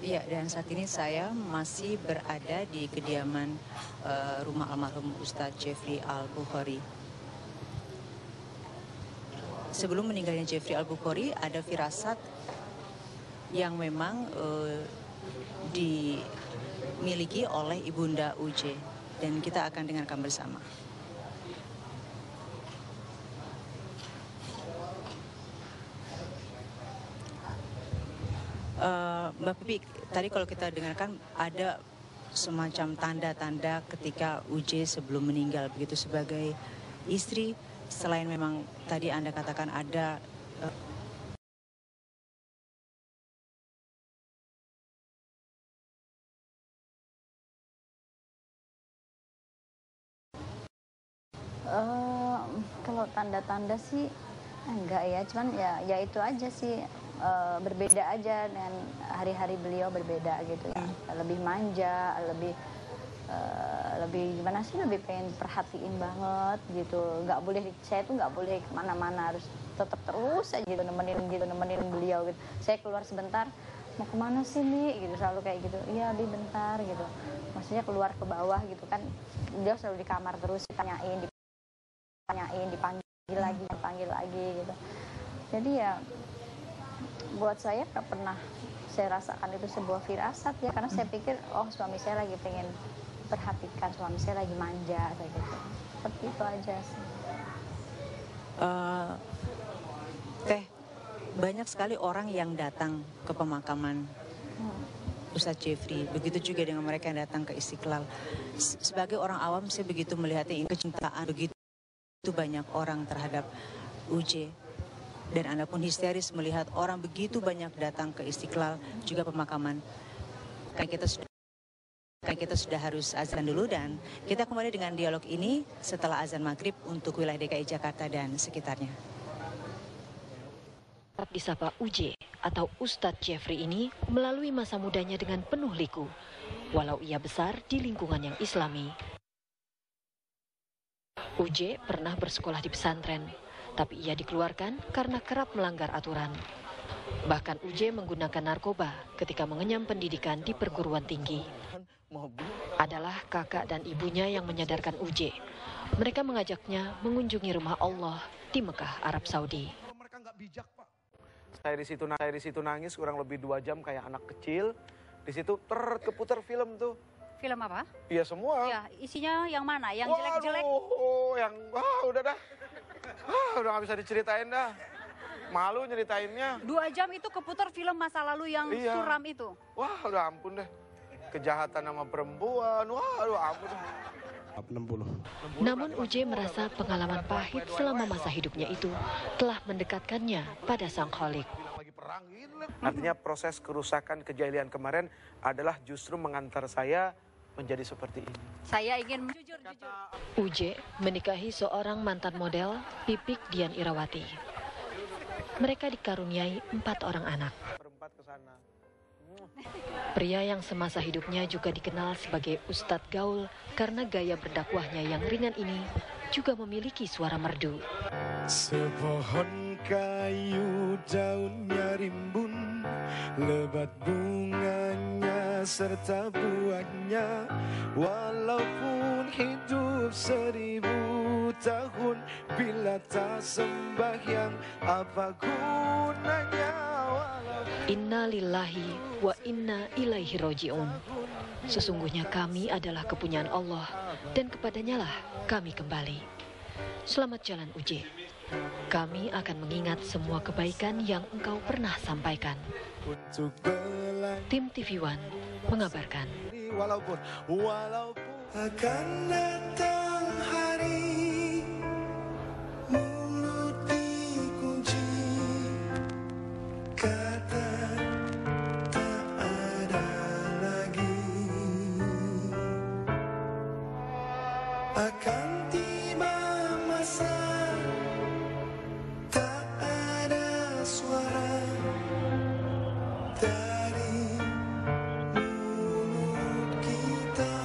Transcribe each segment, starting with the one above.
Iya, dan saat ini saya masih berada di kediaman rumah almarhum Ustadz Jeffrey Al-Bukhari. Sebelum meninggalnya Jeffrey Al-Bukhari, ada firasat yang memang dimiliki oleh Ibunda UJ, dan kita akan dengarkan bersama. Mbak Pipi, tadi kalau kita dengarkan ada semacam tanda-tanda ketika UJ sebelum meninggal, begitu sebagai istri, selain memang tadi Anda katakan ada kalau tanda-tanda sih enggak ya, cuman ya itu aja sih, berbeda aja dengan hari-hari beliau, berbeda gitu ya. Lebih manja, lebih gimana sih, lebih pengen perhatiin banget gitu. Nggak boleh, saya tuh nggak boleh kemana-mana, harus tetap terus aja gitu nemenin beliau gitu. Saya keluar sebentar, mau kemana sih Bi, gitu, selalu kayak gitu. Iya Bi, bentar gitu, maksudnya keluar ke bawah gitu kan. Beliau selalu di kamar terus, ditanyain, dipanggil lagi gitu. Jadi ya buat saya nggak pernah saya rasakan itu sebuah firasat ya, karena saya pikir oh suami saya lagi pengen perhatikan, suami saya lagi manja kayak gitu. Seperti itu aja sih. Teh, banyak sekali orang yang datang ke pemakaman Ustadz Jeffrey, begitu juga dengan mereka yang datang ke Istiqlal. Sebagai orang awam, saya begitu melihatnya, ini kecintaan begitu banyak orang terhadap UJ. Dan Anda pun histeris melihat orang begitu banyak datang ke Istiqlal, juga pemakaman. Kita sudah harus azan dulu, dan kita kembali dengan dialog ini setelah azan maghrib untuk wilayah DKI Jakarta dan sekitarnya. Disapa UJ atau Ustadz Jeffrey ini melalui masa mudanya dengan penuh liku, walau ia besar di lingkungan yang Islami. UJ pernah bersekolah di pesantren, tapi ia dikeluarkan karena kerap melanggar aturan. Bahkan UJ menggunakan narkoba ketika mengenyam pendidikan di perguruan tinggi. Adalah kakak dan ibunya yang menyadarkan UJ. Mereka mengajaknya mengunjungi rumah Allah di Mekah, Arab Saudi. Saya di situ nangis kurang lebih 2 jam kayak anak kecil. Di situ keputar film tuh. Film apa? Iya semua. Ya, isinya yang mana? Yang jelek-jelek? Udah dah. Udah gak bisa diceritain dah. Malu nyeritainnya. 2 jam itu keputar film masa lalu yang suram itu. Wah, udah ampun deh. Kejahatan sama perempuan. Wah, udah ampun deh. 60. Namun UJ merasa pengalaman pahit selama masa hidupnya itu telah mendekatkannya pada Sang Khalik. Artinya proses kerusakan kejahilian kemarin adalah justru mengantar saya menjadi seperti ini. Saya ingin jujur. UJ menikahi seorang mantan model, Pipik Dian Irawati. Mereka dikaruniai 4 orang anak. Pria yang semasa hidupnya juga dikenal sebagai Ustadz Gaul karena gaya berdakwahnya yang ringan ini juga memiliki suara merdu. Sepohon kayu daunnya rimbun, lebat bunganya serta buahnya, walaupun hidup 1000 tahun, bila tak sembahyang apa gunanya. Inna lillahi wa inna ilaihi roji'un. Sesungguhnya kami adalah kepunyaan Allah dan kepadanya lah kami kembali. Selamat jalan UJ. Kami akan mengingat semua kebaikan yang engkau pernah sampaikan. Tim TV One mengabarkan. Walaupun akan datang hari, mulut dikunci, kata tak ada lagi. Akan tiba masa tak ada suara dari mulut kita.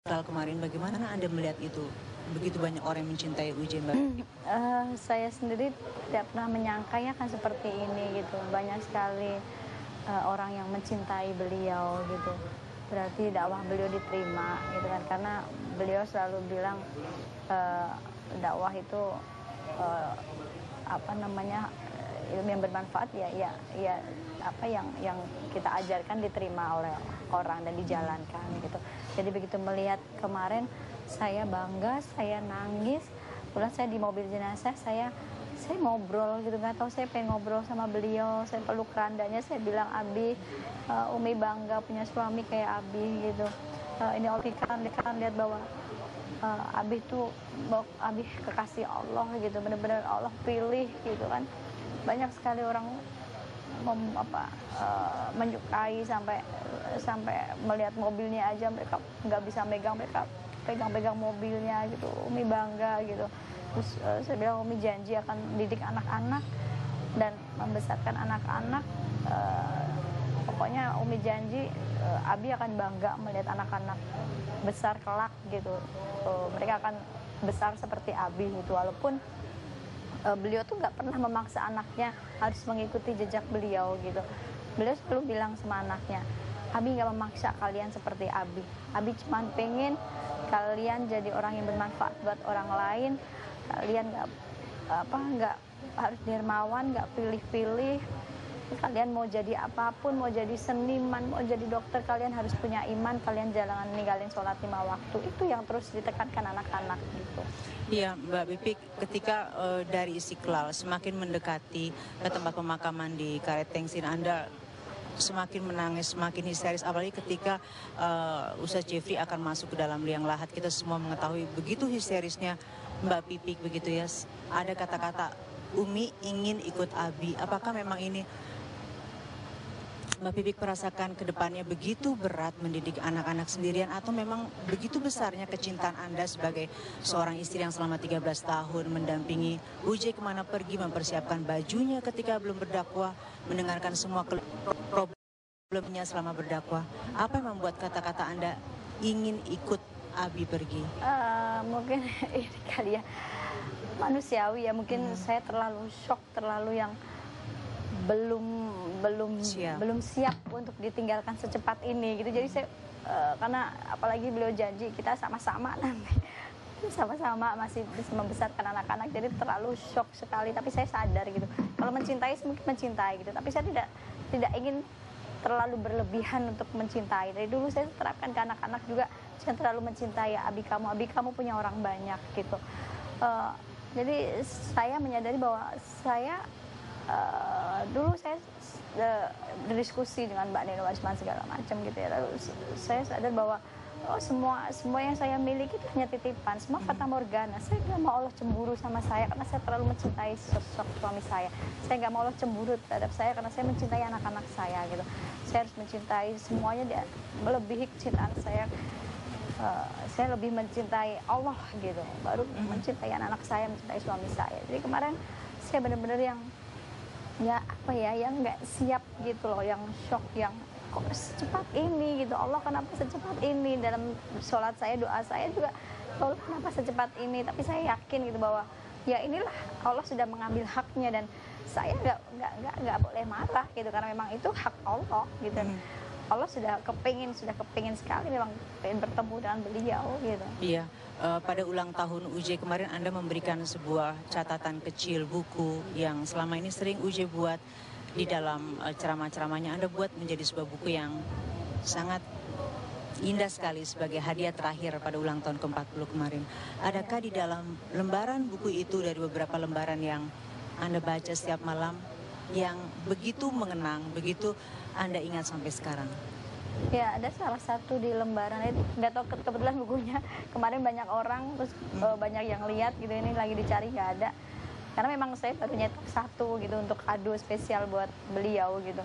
Istiqlal kemarin, bagaimana Anda melihat itu? Begitu banyak orang yang mencintai UJ, Mbak. Saya sendiri tidak pernah menyangka ya kan seperti ini gitu. Banyak sekali orang yang mencintai beliau gitu. Berarti dakwah beliau diterima gitu kan, karena beliau selalu bilang dakwah itu ilmu yang bermanfaat ya apa yang kita ajarkan diterima oleh orang dan dijalankan gitu. Jadi begitu melihat kemarin saya bangga, saya nangis. Pulang saya di mobil jenazah, saya ngobrol gitu, nggak tahu, saya pengen ngobrol sama beliau, saya peluk kerandanya, saya bilang, Abi, Umi bangga punya suami kayak Abi gitu. Ini Oki kan lihat bahwa Abi tuh kekasih Allah gitu, benar-benar Allah pilih gitu kan. Banyak sekali orang menyukai sampai melihat mobilnya aja mereka nggak bisa megang, mereka pegang mobilnya gitu. Umi bangga gitu. Terus saya bilang, Umi janji akan didik anak-anak dan membesarkan anak-anak. Pokoknya Umi janji Abi akan bangga melihat anak-anak besar kelak gitu. Mereka akan besar seperti Abi gitu. Walaupun beliau tuh nggak pernah memaksa anaknya harus mengikuti jejak beliau gitu. Beliau selalu bilang sama anaknya, Abi nggak memaksa kalian seperti Abi. Abi cuma pengen kalian jadi orang yang bermanfaat buat orang lain. Kalian nggak harus dermawan, nggak pilih-pilih. Kalian mau jadi apapun, mau jadi seniman, mau jadi dokter, kalian harus punya iman. Kalian jangan ninggalin sholat 5 waktu. Itu yang terus ditekankan anak-anak gitu. Iya, Mbak Pipik, ketika dari Istiqlal semakin mendekati ke tempat pemakaman di Karet Tengsin, Anda semakin menangis, semakin histeris, apalagi ketika Ustaz Jeffrey akan masuk ke dalam liang lahat. Kita semua mengetahui begitu histerisnya Mbak Pipik begitu ya. Ada kata-kata, Umi ingin ikut Abi. Apakah memang ini Mbak Pipik merasakan ke depannya begitu berat mendidik anak-anak sendirian, atau memang begitu besarnya kecintaan Anda sebagai seorang istri yang selama 13 tahun mendampingi UJ kemana pergi, mempersiapkan bajunya ketika belum berdakwah, mendengarkan semua problemnya selama berdakwah. Apa yang membuat kata-kata Anda ingin ikut Abi pergi? Mungkin ini kali ya, manusiawi ya, mungkin saya terlalu shock, terlalu yang belum siap untuk ditinggalkan secepat ini gitu. Jadi saya karena apalagi beliau janji kita sama-sama nanti sama-sama masih bisa membesarkan anak-anak, jadi terlalu shock sekali. Tapi saya sadar gitu, kalau mencintai mungkin mencintai gitu, tapi saya tidak ingin terlalu berlebihan untuk mencintai. Dari dulu saya terapkan ke anak-anak juga, jangan terlalu mencintai abi kamu punya orang banyak gitu. Jadi saya menyadari bahwa saya dulu saya berdiskusi dengan Mbak Neno Warisman segala macam gitu ya. Lalu saya sadar bahwa semua yang saya miliki itu hanya titipan, semua fata morgana. Saya nggak mau Allah cemburu sama saya karena saya terlalu mencintai sosok suami saya. Saya nggak mau Allah cemburu terhadap saya karena saya mencintai anak-anak saya gitu. Saya harus mencintai semuanya, melebihi kecintaan saya. Saya lebih mencintai Allah gitu, baru mencintai anak-anak saya, mencintai suami saya. Jadi kemarin saya benar-benar yang nggak siap gitu loh, yang shock, yang kok secepat ini gitu. Allah kenapa secepat ini? Dalam sholat saya, doa saya juga, Allah kenapa secepat ini? Tapi saya yakin gitu bahwa ya inilah Allah sudah mengambil haknya, dan saya nggak boleh marah gitu, karena memang itu hak Allah gitu. Allah sudah kepingin sekali memang pengen bertemu dengan beliau gitu. Iya, pada ulang tahun UJ kemarin Anda memberikan sebuah catatan kecil, buku yang selama ini sering UJ buat di dalam ceramah-ceramahnya. Anda buat menjadi sebuah buku yang sangat indah sekali sebagai hadiah terakhir pada ulang tahun ke-40 kemarin. Adakah di dalam lembaran buku itu, dari beberapa lembaran yang Anda baca setiap malam, yang begitu mengenang, begitu Anda ingat sampai sekarang? Ya, ada salah satu di lembaran itu, nggak tahu kebetulan bukunya kemarin banyak orang, terus banyak yang lihat gitu, ini lagi dicari nggak ada. Karena memang saya baru nyetak satu gitu untuk kado spesial buat beliau gitu.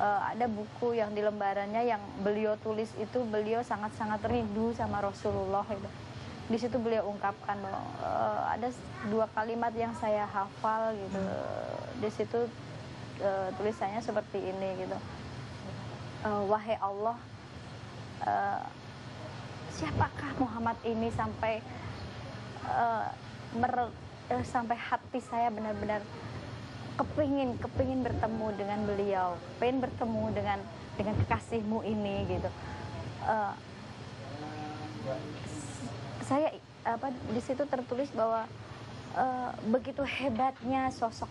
Ada buku yang di lembarannya yang beliau tulis itu, beliau sangat-sangat rindu sama Rasulullah gitu. Di situ beliau ungkapkan bahwa ada 2 kalimat yang saya hafal gitu. Di situ tulisannya seperti ini gitu. Wahai Allah, siapakah Muhammad ini sampai sampai hati saya benar-benar kepingin bertemu dengan beliau, pengen bertemu dengan kekasihmu ini gitu. Saya di situ tertulis bahwa begitu hebatnya sosok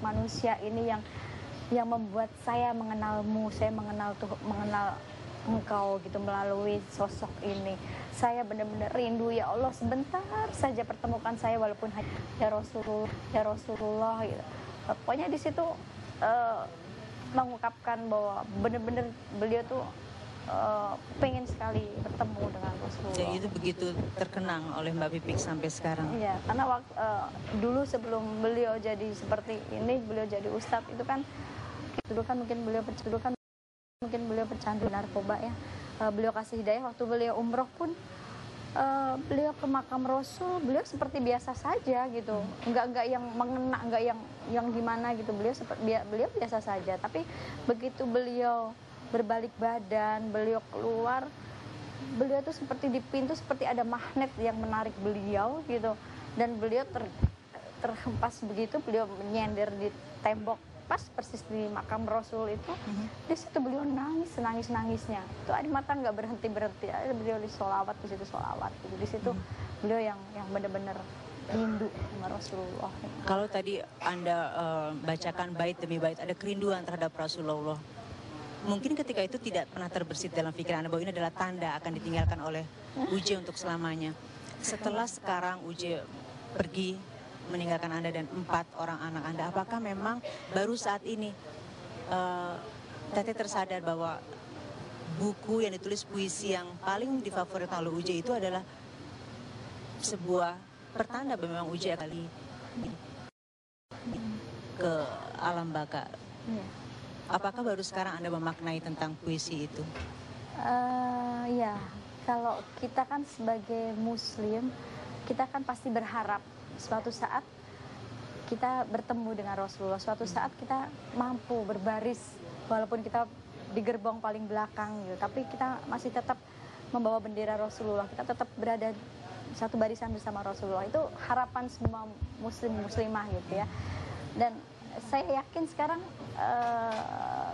manusia ini yang membuat saya mengenalmu, saya mengenal engkau gitu melalui sosok ini. Saya benar-benar rindu, ya Allah, sebentar saja pertemukan saya walaupun hanya ya Rasulullah gitu. Pokoknya di situ mengungkapkan bahwa benar-benar beliau tuh pengen sekali bertemu dengan Rasulullah. Jadi itu begitu terkenang oleh Mbak Pipik sampai sekarang. Iya, karena dulu sebelum beliau jadi seperti ini, beliau jadi ustadz itu kan dulu kan mungkin beliau pecandu narkoba ya. Beliau kasih hidayah waktu beliau umroh pun beliau ke makam Rasul, beliau seperti biasa saja gitu, nggak yang mengena, nggak yang gimana gitu, beliau biasa saja. Tapi begitu beliau berbalik badan, beliau keluar, beliau tuh seperti di pintu seperti ada magnet yang menarik beliau gitu, dan beliau terhempas begitu, beliau menyender di tembok pas persis di makam Rasul itu. Di situ beliau nangisnya. Itu air mata nggak berhenti. Beliau di sholawat, di situ sholawat. Gitu. Di situ beliau yang benar-benar rindu sama Rasulullah. Kalau tadi Anda bacakan bait demi bait, ada kerinduan terhadap Rasulullah. Mungkin ketika itu tidak pernah terbersit dalam pikiran Anda bahwa ini adalah tanda akan ditinggalkan oleh Uje untuk selamanya. Setelah sekarang Uje pergi meninggalkan Anda dan 4 orang anak Anda, apakah memang baru saat ini Teteh tersadar bahwa buku yang ditulis puisi yang paling difavoritkan oleh Uje itu adalah sebuah pertanda bahwa memang Uje kali ke alam baka. Apakah baru sekarang Anda memaknai tentang puisi itu? Ya, kalau kita kan sebagai Muslim, kita kan pasti berharap suatu saat kita bertemu dengan Rasulullah, suatu saat kita mampu berbaris walaupun kita di gerbong paling belakang gitu, tapi kita masih tetap membawa bendera Rasulullah, kita tetap berada satu barisan bersama Rasulullah. Itu harapan semua muslimah gitu ya. Dan saya yakin sekarang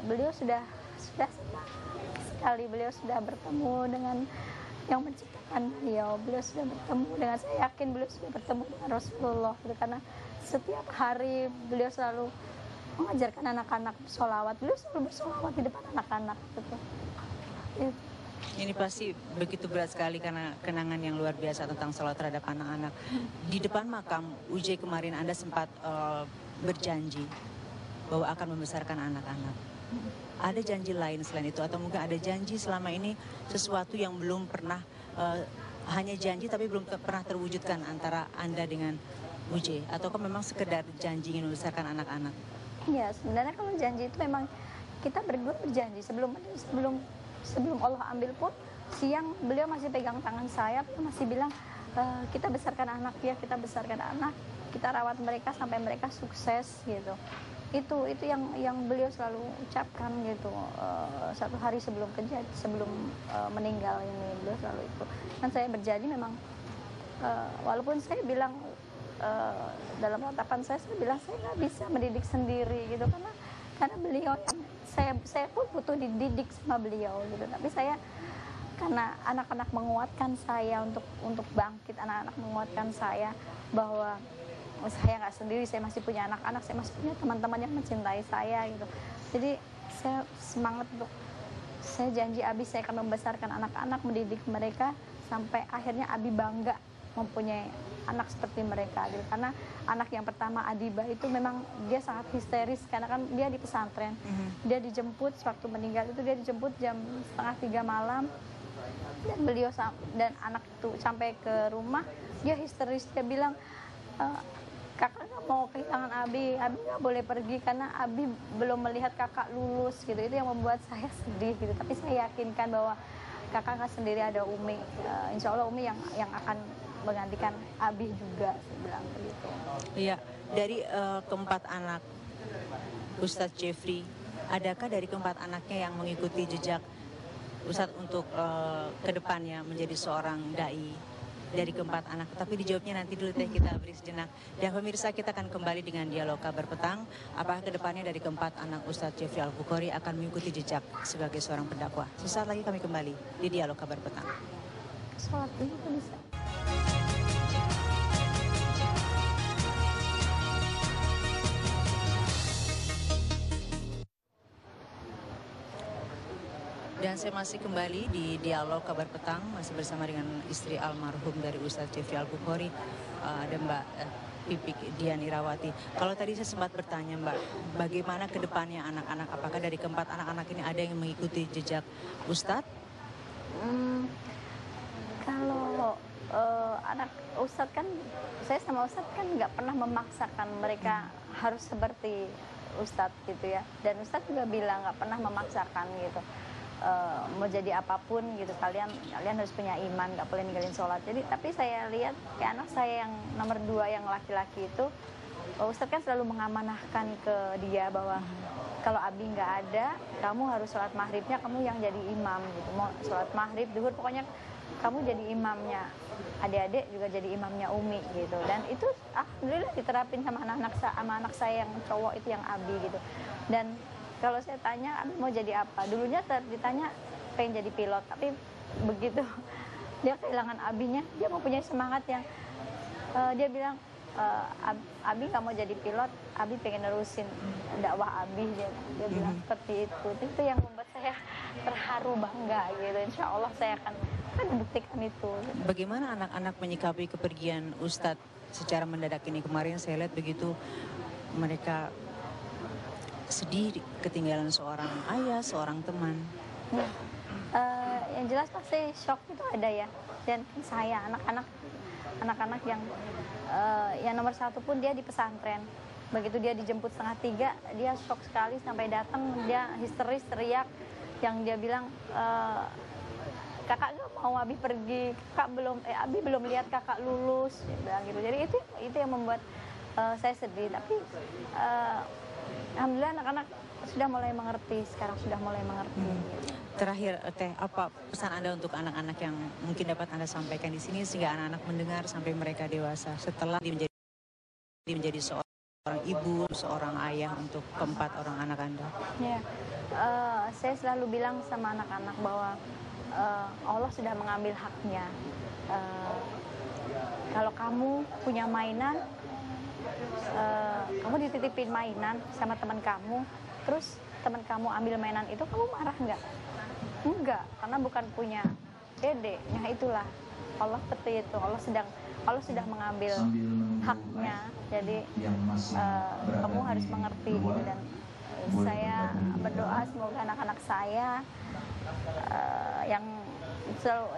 beliau sudah senang sekali, beliau sudah bertemu dengan yang menciptakan beliau sudah bertemu dengan, saya yakin beliau sudah bertemu dengan Rasulullah gitu, karena setiap hari beliau selalu mengajarkan anak-anak sholawat, beliau selalu bersolawat di depan anak-anak gitu. Ini pasti begitu berat sekali karena kenangan yang luar biasa tentang sholawat terhadap anak-anak. Di depan makam Uje kemarin Anda sempat berjanji bahwa akan membesarkan anak-anak. Ada janji lain selain itu, atau mungkin ada janji selama ini sesuatu yang belum pernah, hanya janji tapi belum pernah terwujudkan antara Anda dengan Uje, ataukah memang sekedar janji ingin membesarkan anak-anak? Ya, sebenarnya kalau janji itu memang kita berdua berjanji sebelum Allah ambil pun, siang beliau masih pegang tangan saya, masih bilang kita besarkan anak ya, kita besarkan anak, kita rawat mereka sampai mereka sukses gitu. Itu yang beliau selalu ucapkan gitu. Satu hari sebelum meninggal ini beliau selalu itu. Dan saya berjanji memang walaupun saya bilang dalam ratapan saya bilang saya nggak bisa mendidik sendiri gitu, karena beliau, saya pun butuh dididik sama beliau gitu. Tapi saya, karena anak-anak menguatkan saya untuk bangkit, anak-anak menguatkan saya bahwa saya nggak sendiri, saya masih punya anak-anak, saya masih punya teman-teman yang mencintai saya gitu. Jadi saya semangat untuk, saya janji Abi saya akan membesarkan anak-anak, mendidik mereka sampai akhirnya Abi bangga mempunyai anak seperti mereka gitu. Karena anak yang pertama Adiba itu memang dia sangat histeris karena kan dia di pesantren. Dia dijemput waktu meninggal itu, dia dijemput jam 2:30 malam, dan beliau dan anak itu sampai ke rumah dia histeris, dia bilang kakak nggak mau kehilangan Abi nggak boleh pergi karena Abi belum melihat kakak lulus gitu. Itu yang membuat saya sedih gitu. Tapi saya yakinkan bahwa kakak nggak sendiri, ada Umi, insya Allah Umi yang akan menggantikan Abi juga, saya bilang begitu. Iya, dari keempat anak Ustadz Jeffrey, adakah dari keempat anaknya yang mengikuti jejak Ustadz untuk kedepannya menjadi seorang dai dari keempat anak, tapi dijawabnya nanti dulu teh, kita beri sejenak. Dan pemirsa, kita akan kembali dengan dialog kabar petang. Apakah kedepannya dari keempat anak Ustadz Jeffrey Al-Bukhari akan mengikuti jejak sebagai seorang pendakwah? Sesaat lagi kami kembali di dialog kabar petang. Sholat dulu tuh bisa. Dan saya masih kembali di dialog kabar petang, masih bersama dengan istri almarhum dari Ustadz Jeffrey Al-Bukhari, ada Mbak Pipik Dian Irawati. Kalau tadi saya sempat bertanya Mbak, bagaimana ke depannya anak-anak, apakah dari keempat anak-anak ini ada yang mengikuti jejak Ustadz? Kalau anak Ustadz kan, saya sama Ustadz kan nggak pernah memaksakan mereka harus seperti Ustadz gitu ya. Dan Ustadz juga bilang nggak pernah memaksakan gitu. Mau jadi apapun gitu, kalian harus punya iman, nggak boleh ninggalin sholat. Jadi tapi saya lihat kayak anak saya yang nomor 2 yang laki-laki itu, Ustadz kan selalu mengamanahkan ke dia bahwa kalau Abi nggak ada, kamu harus sholat maghribnya kamu yang jadi imam gitu. Mau sholat maghrib, zuhur, pokoknya kamu jadi imamnya. Adik-adik juga jadi imamnya Umi gitu. Dan itu alhamdulillah diterapin sama anak saya yang cowok itu, yang Abi gitu. Dan kalau saya tanya, Abi mau jadi apa? Dulunya ditanya pengen jadi pilot, tapi begitu dia kehilangan Abinya, dia mau punya semangat yang dia bilang, Abi nggak mau jadi pilot, Abi pengen nerusin dakwah Abi. Dia bilang seperti itu. Itu yang membuat saya terharu, bangga gitu. Insya Allah saya akan membuktikan itu. Bagaimana anak-anak menyikapi kepergian Ustadz secara mendadak ini? Kemarin saya lihat begitu mereka sedih ketinggalan seorang ayah, seorang teman. Ya, yang jelas pasti shock itu ada ya. Dan saya anak-anak yang nomor 1 pun dia di pesantren. Begitu dia dijemput 2:30, dia shock sekali, sampai datang dia histeris teriak, yang dia bilang, kakak nggak mau Abi pergi, Abi belum lihat kakak lulus, dia bilang gitu. Jadi itu yang membuat saya sedih. Tapi alhamdulillah anak-anak sudah mulai mengerti, sekarang sudah mulai mengerti. Terakhir Teh, apa pesan Anda untuk anak-anak yang mungkin dapat Anda sampaikan di sini sehingga anak-anak mendengar sampai mereka dewasa setelah menjadi seorang ibu, seorang ayah untuk keempat orang anak Anda? Ya, saya selalu bilang sama anak-anak bahwa Allah sudah mengambil haknya. Kalau kamu punya mainan, kamu dititipin mainan sama teman kamu, terus teman kamu ambil mainan itu, kamu marah nggak? Enggak, karena bukan punya dede. Nah itulah Allah seperti itu. Allah sudah mengambil haknya. Jadi kamu harus mengerti gitu. Dan saya berdoa semoga anak-anak saya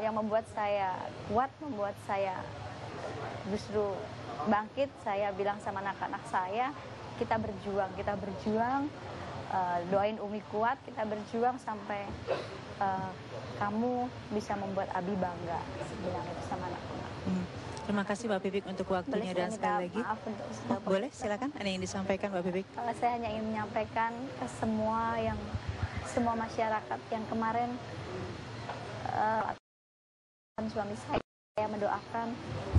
yang membuat saya kuat, membuat saya justru bangkit. Saya bilang sama anak-anak saya, kita berjuang, doain Umi kuat, kita berjuang sampai kamu bisa membuat Abi bangga. Saya bilang itu sama anak-anak. Terima kasih Mbak Pipik untuk waktunya. Dan sekali lagi, boleh silakan ada yang disampaikan Mbak Pipik. Saya hanya ingin menyampaikan ke semua masyarakat yang kemarin suami saya mendoakan,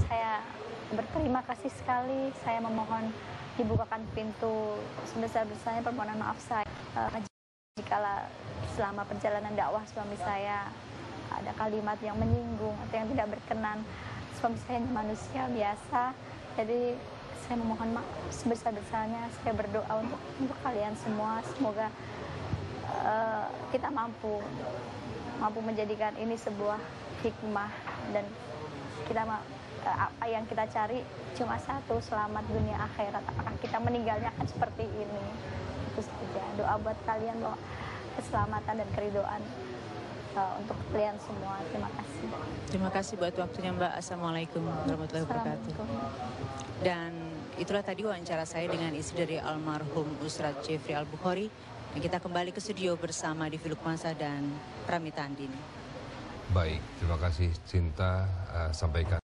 saya berterima kasih sekali. Saya memohon dibukakan pintu sebesar-besarnya permohonan maaf saya. Jikalau selama perjalanan dakwah suami saya ada kalimat yang menyinggung atau yang tidak berkenan, suami saya manusia biasa, jadi saya memohon maaf sebesar-besarnya. Saya berdoa untuk kalian semua, semoga kita mampu menjadikan ini sebuah hikmah, dan kita apa yang kita cari cuma satu, selamat dunia akhirat. Apakah kita meninggalnya akan seperti ini? Itu saja. Doa buat kalian bahwa keselamatan dan keridoan untuk kalian semua. Terima kasih. Terima kasih buat waktunya Mbak. Assalamualaikum warahmatullahi wabarakatuh. Dan itulah tadi wawancara saya dengan istri dari almarhum Ustadz Jeffrey Al-Bukhari. Dan kita kembali ke studio bersama Divi Lukmansyah dan Pramita Andini. Baik, terima kasih Cinta. Sampaikan